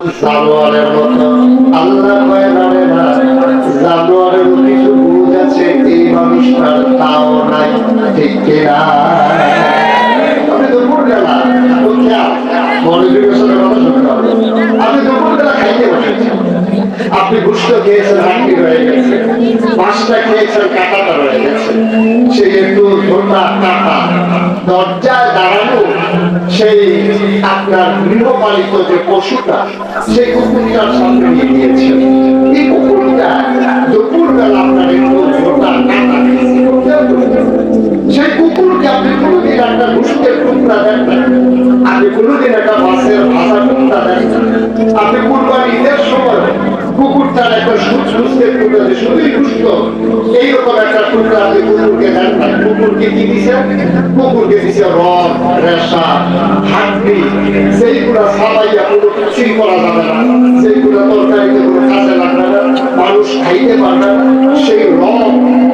জানোয়ারের মতো আল্লাহ কয় জানে না, জানোয়ারের কিছু বুঝ আছে এই মানুষটার তাও নাই, ঠিক কিনা? আপনি দুপুরবেলা মনোযোগের কথা শুনতে হবে। আপনি দুপুরবেলা খাইতে বসেছেন, আপনি গুস্ত খেয়েছেন, হাঁটি রয়ে গেছে, মাছটা খেয়েছেন, কাঁটাটা রয়ে গেছে, সেই একটু ঝোটা কাঁটা দরজায় দাঁড়ানো সেই আপনার গৃহপালিত যে পশুটা, সেই কুকুরটার সামনে নিয়ে দিয়েছে। এই কুকুরটা দুপুরবেলা আপনার একটু ঝোটা কাঁটা সেই কুকুরকে আপনি কোনোদিন একটা গুস্তের টুকরা দেন না, আপনি কোনোদিন একটা মাছের ভাজা টুকরা দেন না, আপনি কুরবানি ঈদের সময় কুকুরটার একটা গুস্তের টুকরা দিয়ে শুধুই গুস্ত এইরকম একটা টুকরা আপনি কুকুরকে দেন না। কুকুরকে কি দিছে? কুকুরকে দিছে রড, রেশা, হাড্ডি, সেইগুলা সাবাইয়া কোনো কিছুই করা যাবে না, সেইগুলা তরকারিতে কোনো কাজে লাগবে না, মানুষ খাইতে পারবে না। সেই রড,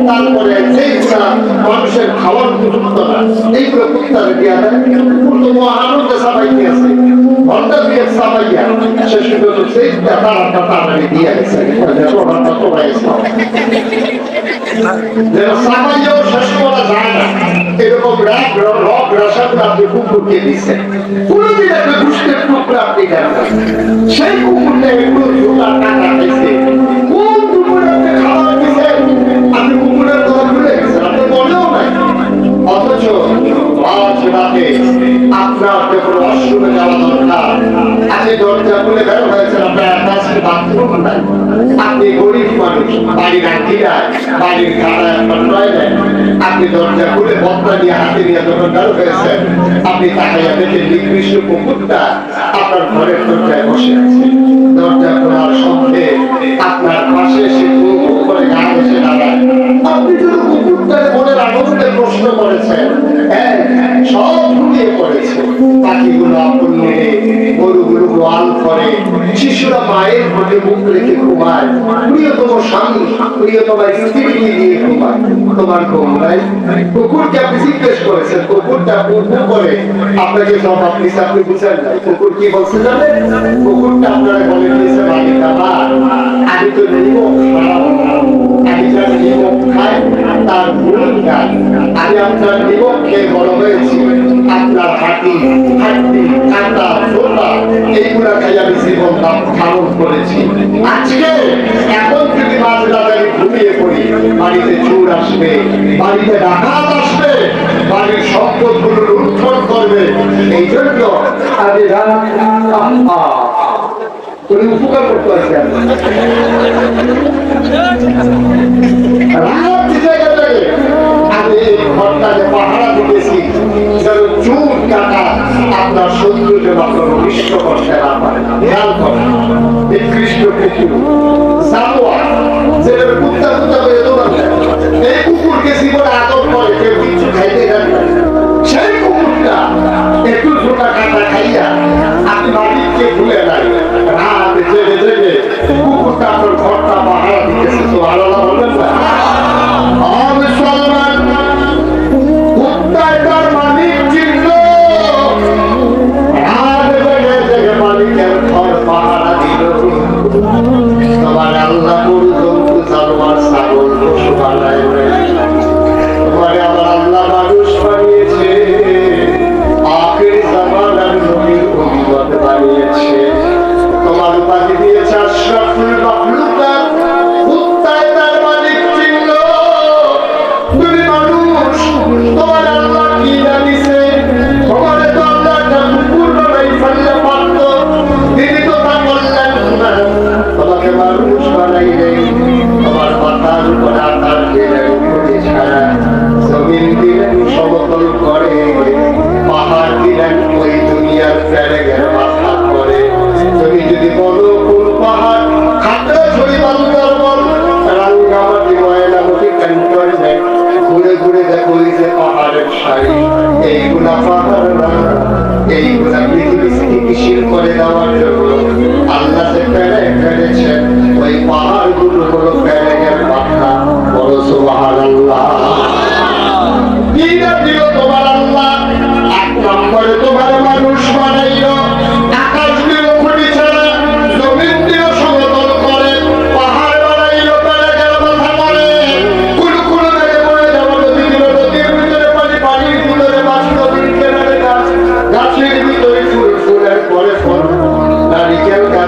তারপরে যেইগুলা মানুষের খাওয়ার উপযুক্ত না, এইগুলো কুত্তারে দিয়া দেয়। কুকুর তো আনন্দে সাবাইতে আছে, ঘন্টা দিয়ে সাবাইয়া সে শুধু সেই তারাটা তাড়াতাড়ি দিয়ে গেছে, রডটা তো হয়েছে যেন সাবাইয়াও শেষ করা যায় না। এরকম রক রসাগুলো আপনি কুকুরকে দিচ্ছেন, কোনোদিন একটা গুষ্টের টুকরা আপনি দেন না। সেই কুকুরটা একটু জোড়া টাকা খাইছে, কোন দুপুরে আপনি খাবার দিচ্ছেন, আপনি কুকুরের কথা ভুলে গেছেন, আপনি মনেও নাই। অথচ মাঝ রাতে আপনার যখন ওয়াশরুমে যাওয়া দরকার, আপনি দরজা খুলে বের হয়েছেন, আপনার অ্যাটাচড বাথরুম নাই, আপনি গরিব মানুষ, বাড়ির আঁকিরায়, বাড়ির ঘাড়ায় আপনার টয়লেট, আপনি দরজা খুলে বদনা নিয়ে হাতে নিয়ে যখন বের হয়েছেন, আপনি তাকাইয়া দেখে নিকৃষ্ট কুকুরটা আপনার ঘরের দরজায় বসে আছে। দরজা খোলার সঙ্গে আপনার পাশে সে কুকুর করে গা এসে দাঁড়ায়। আপনি যদি কুকুরটার মনের আনন্দে প্রশ্ন করেছেন, হ্যাঁ সব ঘুমিয়ে পড়েছে, পাখিগুলো আপন নিয়ে, গরুগুলো গোয়াল করে, শিশুরা মায়ের মধ্যে মুখ রেখে ঘুমায়, প্রিয়তম স্বামী প্রিয়তম স্ত্রীকে নিয়ে ঘুমায়, তোমার ঘুম নাই। কুকুরকে আপনি জিজ্ঞেস করেছেন, কুকুরটা কুকুর করে আপনাকে জবাব দিচ্ছে, আপনি বুঝেন না। কুকুর কি বলছে জানেন? কুকুরটা আপনারা বলে দিয়েছে, মালিক আমার, আমি তো নিমক খারাপ, আমি যার নিমক খাই তার গুণ গাই, আমি আপনার নিমক খেয়ে বড় হয়েছি, আপনার হাঁটি হাড্ডি কাঁটা ছোটা এইগুলা খাই আমি জীবন ধারণ করেছি। আজকে এখন যদি মাঝ রাতে ঘুমিয়ে পড়ি, বাড়িতে চোর আসবে, বাড়িতে ডাকাত আসবে, বাড়ির সম্পদগুলো লুণ্ঠন করবে, এই জন্য আমি উপকার করতে পারছি। আমি এই ঘরটাকে পাহারা দিতেছি যেন চুল কাটা আপনার শত্রু যেন আপনার অনিষ্ট করতে না পারে। খেয়াল করেন, নিকৃষ্ট কুকুর জানোয়ার যেটা কুত্তা কুত্তা করে দৌড়াবে, এই কুকুরকে জীবনে আদর করে কেউ কিছু খাইতে দেন না। সেই কুকুরটা একটু ছোটা কাটা খাইয়া আপনি মালিককে ভুলে নাই, রাত জেগে জেগে কুকুরটা আপনার ঘরটা পাহারা দিতেছে। তো আলাদা বলবেন না? তোমার উপাধি দিয়েছে আশরাফুল মাখলুকাত, কুত্তায় তার মালিক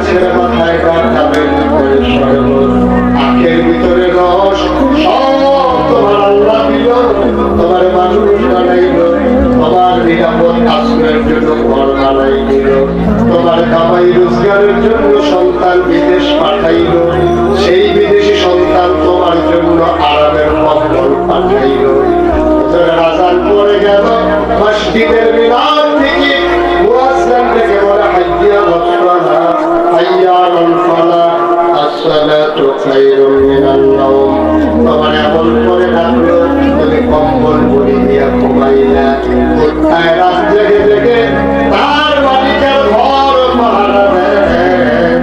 গাছের মাথায় গাছের ভিতরে শরবত, আখের ভিতরে রস, সব তোমার আল্লাহ দিল, তোমার মানুষ বানাইল, তোমার নিরাপদ আশ্রয়ের জন্য ঘর বানাই দিল, তোমার কামাই রোজগারের জন্য সন্তান বিদেশ পাঠাইল, সেই বিদেশি সন্তান তোমার জন্য আরামের কম্বল পাঠাইল। আযান পড়ে গেল, মসজিদের মিনার থেকে মুয়াজ্জিন ডেকে বলে হাইয়া আলাস সালাহ, হাইয়া আলাল ফালাহ, আসসালাতু খায়রুম মিনান নাওম। তোমার এমন করে ডাকলো, তুমি কম্বল মুড়ি দিয়া ঘুমাইলা, কোথায় রাত জেগে জেগে তার মালিকের ঘর পাহারা দেয়।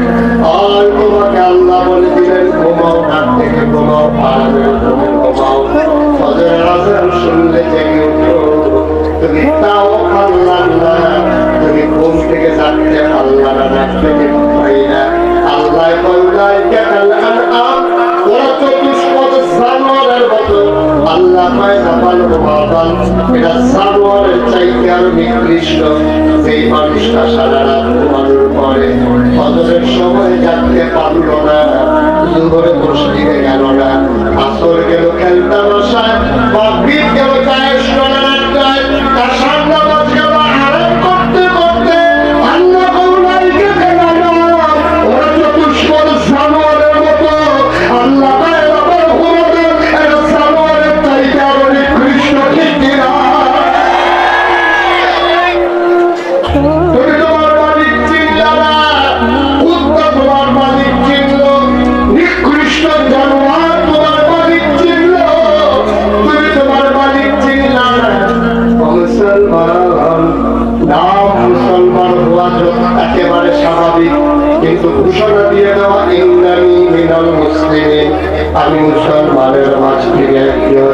আর তোমাকে আল্লাহ বলে দিলেন ঘুমাও, রাত থেকে ঘুমাও, আরামের ঘুমে ঘুমাও, ফজরের আযান শুনলে জেগে উঠো। তুমি তাও আল্লাহ না, তুমি ঘুম থেকে জাগতে আল্লাহ না, রাত থেকে ঘুমাইলা। আল্লাহ বললাই কাল আনআম, ওরা চতুষ্পদ জানোয়ারের মতো। আল্লাহ পায় জাপাল বাবাল, এটা জানোয়ারের চাইতে আরো নিকৃষ্ট। সেই মানুষটা সারা রাত ঘুমানোর পরে ফজরের সময় জাগতে পারল না, দুপুরে মসজিদে গেল না, আসর গেল খেলতে বসায়, মাগরিব গেল চায়ের স্টলে আড্ডায়, তার সামনে বাজ গেল আরাম করতে করতে। আল্লাহ কৌলাইকে গেল ওরা চতুষ্পদ জানোয়ারের মতো। আল্লাহ পায় আবার ঘুমাবে, এটা জানোয়ারের চাইতে আরো নিকৃষ্ট, ঠিক কিনা? তুমি তোমার মালিক চিনলা না, কুত্তা তোমার মালিক চিনল, নিকৃষ্ট জানোয়ার তোমার মালিক চিনল, তুমি তোমার মালিক চিনলা না। মুসলমান নাম মুসলমান হওয়া একেবারে স্বাভাবিক, কিন্তু ঘোষণা দিয়ে দেওয়া ইন্নানি মিনাল মুসলিমিন, আমি মুসলমানের মাঝ থেকে একজন।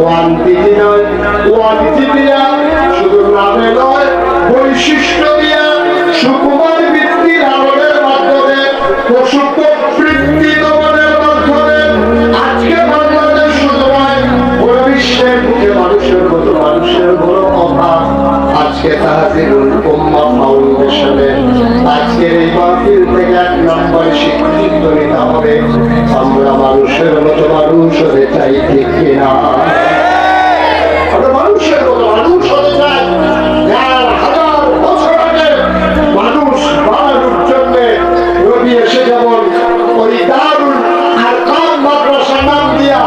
ওয়ান্তিতি নয়, ওয়ান্তিতি দিয়া শুধু নামে নয়, বৈশিষ্ট্য দিয়া সুকুমার বৃত্তির আলোর মাধ্যমে, পশু প্রবৃত্তি দমনের মাধ্যমে আজকে বাংলাদেশ শুধু নয়, পুরো বিশ্বের বুকে মানুষের মতো মানুষের বড় অভাব। আজকে তাহজিরুল উম্মাহ ফাউন্ডেশনে আজকের এই মাহফিল থেকে 1 নম্বরে স্বীকৃত নিতে হবে, আমরা মানুষের মতো মানুষ হতে চাই, ঠিক কিনা? আমরা মানুষের মতো মানুষ হতে চাই। হাজার বছর আগে মানুষ বানানোর জন্য নবী এসে যেমন ওই দারুল আরকাম মাদ্রাসা নাম দিয়া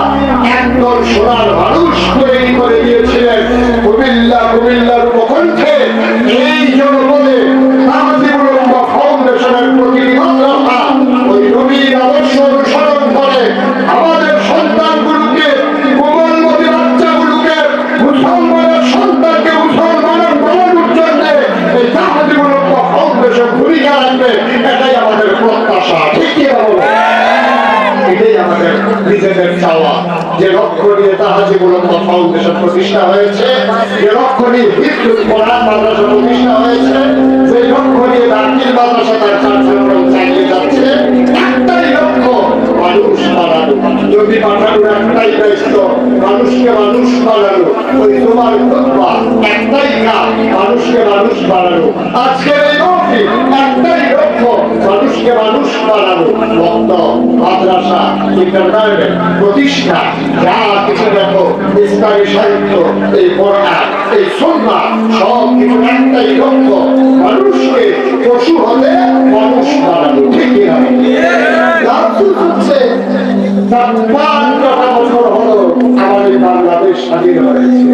একদল সোনার মানুষ তৈরি করে দিয়েছিলেন কুমিল্লার উপকণ্ঠে। এই জনপদে তাহজিবুল উম্মাহ ফাউন্ডেশনের প্রতিটি মাদ্রাসা ওই নবীর আদর্শ অনুসরণ করে আমাদের সন্তানগুলোকে, কোমলমতি বাচ্চাগুলোকে, মুসলমানের সন্তানকে মুসলমানের বানানোর জন্য এই তাহজিবুল উম্মাহ ফাউন্ডেশন ভূমিকা রাখবে, এটাই আমাদের প্রত্যাশা, ঠিক কি বলবো? এটাই আমাদের নিজেদের চাওয়া, যে লক্ষ্য নিয়ে তাহজিবুল উম্মাহ ফাউন্ডেশন প্রতিষ্ঠা হয়েছে, যে লক্ষ্য নিয়ে হিফজুল কোরআন মাদ্রাসা প্রতিষ্ঠা হয়েছে, যে লক্ষ্য নিয়ে দাখিল মাদ্রাসা তার কার্যক্রম চালিয়ে যাচ্ছে, একটাই লক্ষ্য, মানুষ বানানো। যদি পাঠানোর একটাই দায়িত্ব, মানুষকে মানুষ বানানো। ওই তোমার খুতবা একটাই কাজ, মানুষকে মানুষ বানানো। আজকের এই মাহফিল একটাই লক্ষ্য, মানুষকে মানুষ বানানো। ভক্ত, মাদ্রাসা, ইন্টারনেট প্রতিষ্ঠা, যা কিছু দেখো, ইসলামী সাহিত্য, এই কোরআন, এই সুন্নাহ, সব কিছু একটাই লক্ষ্য, মানুষকে পশু হতে মানুষ বানানো, ঠিক কিনা? হচ্ছে ৫৫টা বছর হলো আমাদের বাংলাদেশ স্বাধীন হয়েছে।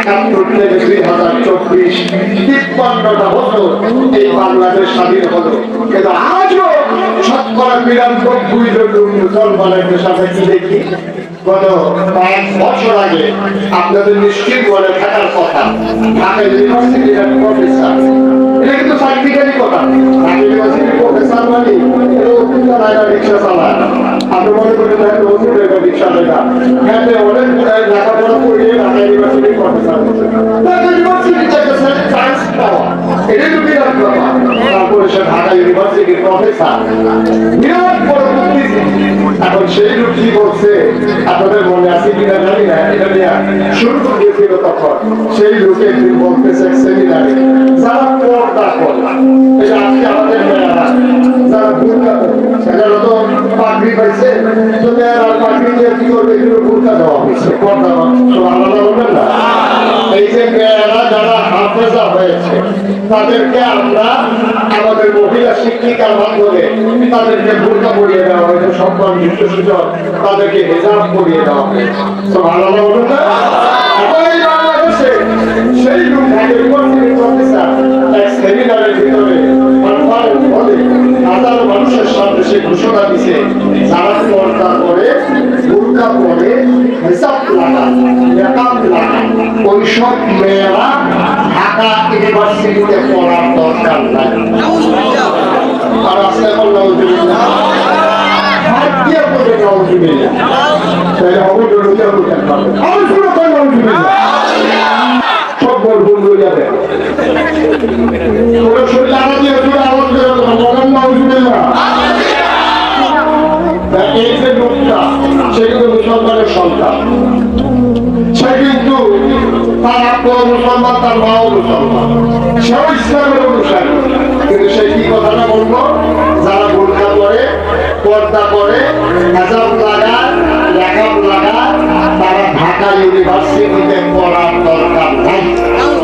৭১ থেকে ২০২৪, ৫৩টা বছর এই বাংলাদেশ স্বাধীন হলো, কিন্তু আজও শতকরা ৯২ জন মুসলমানের সাথে কি দেখি? গত ৫ বছর আগে আপনাদের নিশ্চিত মনে থাকার কথা, ঢাকা ইউনিভার্সিটির এক প্রফেসর, এটা কিন্তু সাইন্টিফিক্যালি কথা, ঢাকা ইউনিভার্সিটির প্রফেসর মানে রিক্সা চালায়। আপনি মনে করেন রিক্সা লেখা, হ্যাঁ অনেক লেখাপড়া করিয়ে ঢাকা ইউনিভার্সিটির প্রফেসর হচ্ছে, ঢাকা ইউনিভার্সিটি চাইতেছে চান্স পাওয়া, এটাই তো বিরাট ব্যাপার। তারপরে সে ঢাকা ইউনিভার্সিটির প্রফেসর, বিরাট বড় বুদ্ধিজীবী। এখন সেই লোক কি করছে আপনাদের মনে আছে কিনা জানি না, এটা নিয়ে শুরু করেছিল তখন। সেই লোকে বলতেছে সেমিনারে, যারা পর্দা করে, এটা আজকে আমাদের মেয়েরা শরীরে বোরকা দেওয়া হয়েছে, পর্দা আলাদা বলবেন না। এই যে মেয়েরা যারা হাফেজা হয়েছে তাদেরকে আমরা আমাদের মহিলা শিক্ষিকার মাধ্যমে তাদেরকে বোরকা পরিয়ে দেওয়া হয়েছে, সম্মান যুক্ত সুযোগ তাদেরকে হেজাব পরিয়ে দেওয়া হয়েছে। আলাদা বলবেন না। সেই রূপ এক সেমিনারের ভিতরে হাজার মানুষের সামনে সে ঘোষণা দিছে, যারা পর্দা করে বোরকা পরে হিসাব লাগা মেকআপ লাগা ওইসব মেয়েরা ঢাকা ইউনিভার্সিটিতে পড়ার দরকার নাই। আর আসলে হাত দিয়ে পড়বে নাউজুবিল্লাহ, তাহলে অবৈধ সব বলবো যাবে শরীর আনা দিয়ে আওয়াজ করে নাউজুবিল্লাহ। এই যে লোকটা সে কিন্তু মুসলমানের সন্তান, সে কিন্তু তার আব্বা মুসলমান, তার মাও মুসলমান, সেও ইসলামের অনুসারী, কিন্তু সে কি কথাটা বলবো, যারা বোরকা পরে পর্দা করে হেজাব লাগায় লেখাপ লাগায় তারা ঢাকা ইউনিভার্সিটিতে পড়ার দরকার নাই।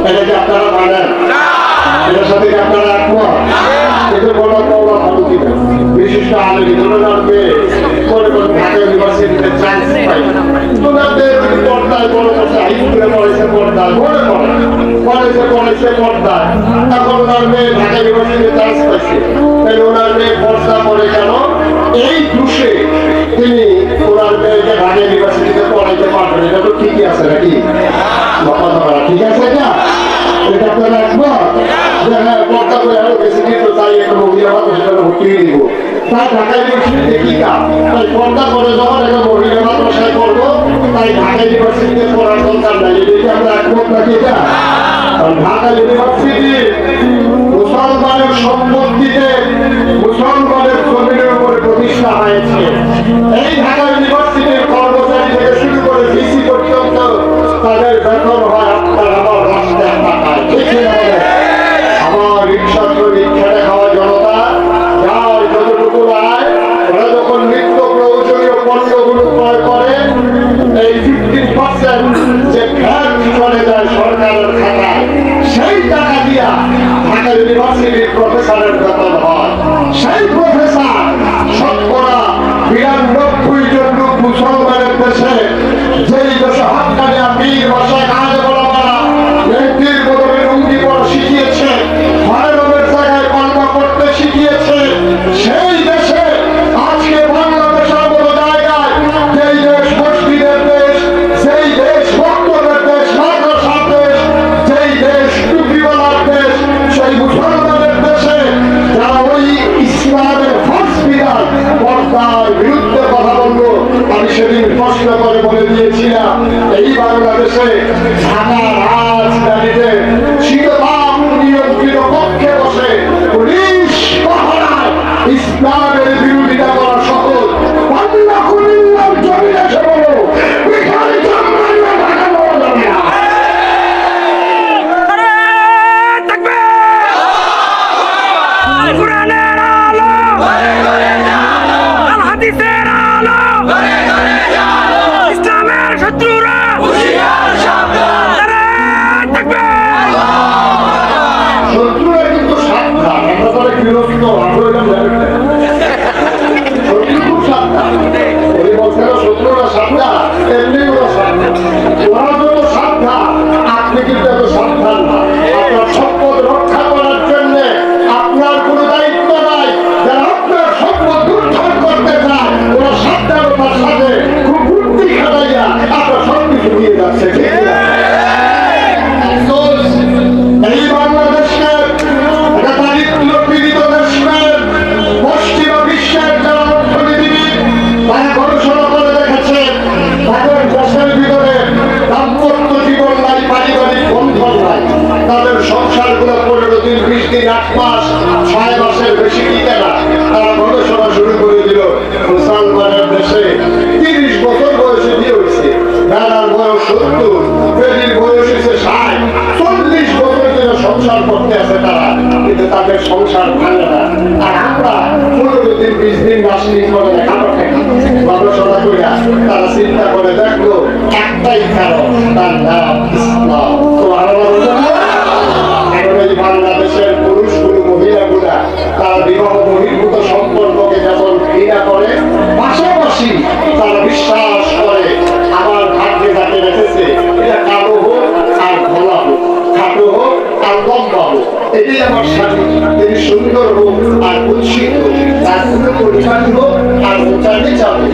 এটা কি আপনারা মানেন? এটার সাথে কি আপনারা একমত? এদের বলা পাওয়া ভালো কিনা বিশিষ্ট আলেমী ধরনের মেয়ে করে করে ঢাকা ইউনিভার্সিটিতে চান্স পাই, তোমাদের পর্দায় বড় করছে, হাই স্কুলে পড়েছে পর্দায়, বড় পড়েছে পর্দায়, এখন ওনার মেয়ে ঢাকা ইউনিভার্সিটিতে চান্স পাইছে, তাহলে ওনার মেয়ে পর্দা পড়ে কেন? এই দোষে তিনি ওনার মেয়েকে ঢাকা ইউনিভার্সিটিতে পড়াইতে পারবেন। এটা তো ঠিকই আছে নাকি? ঠিক আছে না? এটা আপনারা একমত যে হ্যাঁ পর্দা করে আরো বেশি দিন তো তাই একটা মহিলা মানুষ সেখানে ভর্তি দিব, তাই ঢাকা ইউনিভার্সিটিতে কি কাজ? তাই পর্দা করে যখন একটা মহিলা মাদ্রাসায় পড়বো তাই ঢাকা ইউনিভার্সিটিতে পড়ার দরকার নাই। এটা আমরা একমত নাকি? এটা ঢাকা ইউনিভার্সিটি মুসলমানের সম্পত্তিতে মুসলমানের জমিনের উপরে প্রতিষ্ঠা হয়েছে। এই ঢাকা ইউনিভার্সিটির কর্মচারী থেকে শুরু করে ভিসি পর্যন্ত তাদের বেতন হয় আপনার আমার রাষ্ট্রের টাকায়। ঠিক আছে? আমার রিক্সা শ্রমিক খেটে খাওয়া জনতা যার যতটুকু আয়, ওরা যখন নিত্য প্রয়োজনীয় পণ্যগুলো ক্রয় করে এই 15% যে ভ্যাট চলে যায় সরকারের খাতায়, সেই টাকা দিয়া ঢাকা ইউনিভার্সিটির প্রফেসরের বেতন হয়। সেই প্রফেসর শতকরা 92 জন লোক মুসলমানের দেশে, যেই দেশে হকানি আমির ভাষায় কাজ বলা বলা ব্যক্তির বদলে লুঙ্গি পরা শিখিয়েছে, হরের জায়গায় কলমা করতে শিখিয়েছে, সেই দেশে আজকে বাংলাদেশের মতো জায়গায় যেই দেশ মসজিদের দেশ, যেই দেশ ভক্তদের দেশ, মাদ্রাসার দেশ, যেই দেশ টুপিওয়ালার দেশ, সেই মুসলমানের দেশে যারা ওই ইসলামের হসপিটাল পর্দার বিরুদ্ধে কথা বলবো, আমি সেদিন প্রশ্ন করে বলে দিয়েছিলাম এই বাংলাদেশে ঢাকা রাজধানীতে শীততাপ নিয়ন্ত্রিত কক্ষে বসে পুলিশ পাহারায় ইসলামের বিরোধিতা করা সহজ। বাংলা কুমিল্লার জমিনে এসে বলো বিখারি জন্মাইয়া ঢাকা পাওয়া যাবে না। কুরআনের আলো, আল হাদিসের আলো, ইসলামের শত্রুরা হুঁশিয়ার সাবধান, শত্রুরা কিন্তু সাবধান, আমরা তারা গৃহস্থ, আমরা এটা জানি না। শত্রু খুব সাবধান, ওই বলছে না শত্রুরা সাবধান, এমনি ওরা সাবধান, ওরা যত সাবধান আপনি কিন্তু এত সাবধান না। আপনার সম্পদ রক্ষা করার জন্য আপনার কোনো দায়িত্ব নাই, যারা আপনার সম্পদ উদ্ধার করতে চায় ওরা সাবধানতার সাথে খুব বুদ্ধি খাটাইয়া আপনার সবকিছু নিয়ে যাচ্ছে। ঠিক আছে? এই বাংলাদেশকে একটা দারিদ্র পীড়িত দেশকে পশ্চিমা বিশ্বের যারা অর্থনীতিবিদ তারা গবেষণা করে দেখেছে তাদের দেশের ভিতরে দাম্পত্য জীবন নাই, পারিবারিক বন্ধন নাই, তাদের সংসারগুলো 15 দিন 20 দিন 8 মাস 6 মাসের বেশি টিকে না। তারা গবেষণা শুরু করে দিল মুসলমানের দেশে 30 বছর বয়সে বিয়ে হয়েছে, বেড়ার বয়স 70, বেডির বয়স হয়েছে 60, 40 বছর ধরে সংসার করতে আছে তারা, কিন্তু তাদের সংসার ভাঙে না। আর আমরা 15 দিন 20 দিন মাস দিন করে লেখাপড়া গবেষণা করিয়া তারা চিন্তা করে দেখলো একটাই কারণ, তার নাম ইসলাম। তো এখন এই বাংলাদেশের পুরুষগুলো মহিলাগুলা তারা বিবাহ বহির্ভূত সম্পর্ককে যেমন ঘৃণা করে, পাশাপাশি তারা বিশ্বাস করে আমার ভাগ্যে যাকে রেখেছে এটা কালো হোক আর ঘোলা হোক, খাটো হোক আর লম্বা হোক, এটাই আমার স্বামী। তিনি সুন্দর হোক আর কুৎসিত হোক, তার কোনো পরিমাণ হোক আর উঁচাতে যাবে,